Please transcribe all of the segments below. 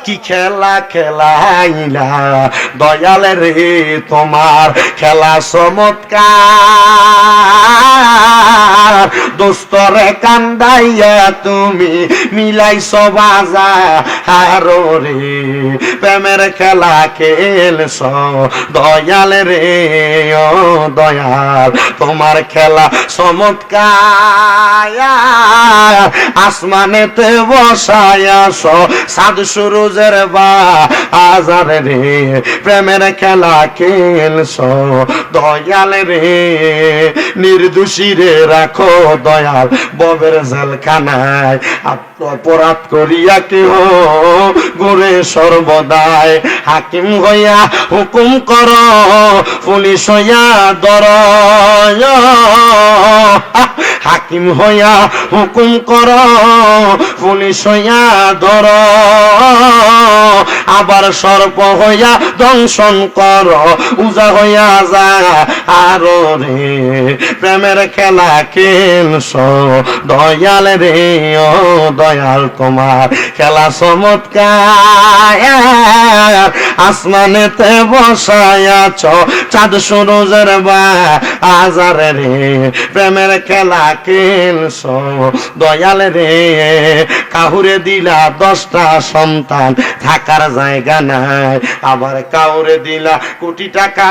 কি খেলা খেলাইলা দয়াল রে তোমার খেলা চমৎকার দোস্তরে কান্দাইয়া তুমি মিলাইছ বাজার রে প্রেমের খেলা খেলছ দয়াল রে ও দয়াল তোমার খেলা চমৎকার আসমানেতে বসায়াছ সাদ সুরুজের বাজার রে প্রেমের খেলা খেলছ দয়াল রে নির্দোষী রে রাখো দয়াল ববের জেলখানায় অপরাধ করিয়া কেহ গোরে সর্বদায় হাকিম হইয়া হুকুম কর পুলিশ হইয়া দর হাকিম হইয়া হুকুম কর পুলিশ হইয়া ধর আবার সর্প হইয়া দংশন কর উজা হইয়া যা আরো রে প্রেমের খেলা খেলছ দয়াল রে ও দয়াল তোমার খেলা চমৎকার আসমানেতে বসায়াছ চাঁদ সুরুজের বাজার রে প্রেমের খেলা খেলছ দয়াল রে কাহুরে দিলা 10টা সন্তান থাকার জায়গা নাই আবার কাউরে দিলা কোটি টাকা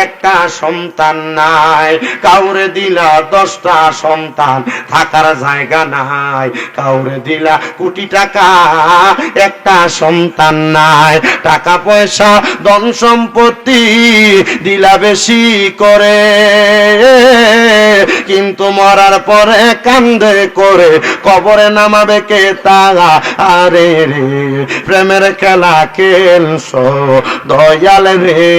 একটা সন্তান নাই কাউরে দিলা 10টা সন্তান থাকার জায়গা নাই কাউরে দিলা কোটি টাকা একটা সন্তান নাই টাকা পয়সা ধন সম্পত্তি দিলা বেশি করে কিন্তু মরার পরে কান্দে করে কবরে নামাবে কে তারা আরে রে প্রেমের খেলা খেলছ দয়াল রে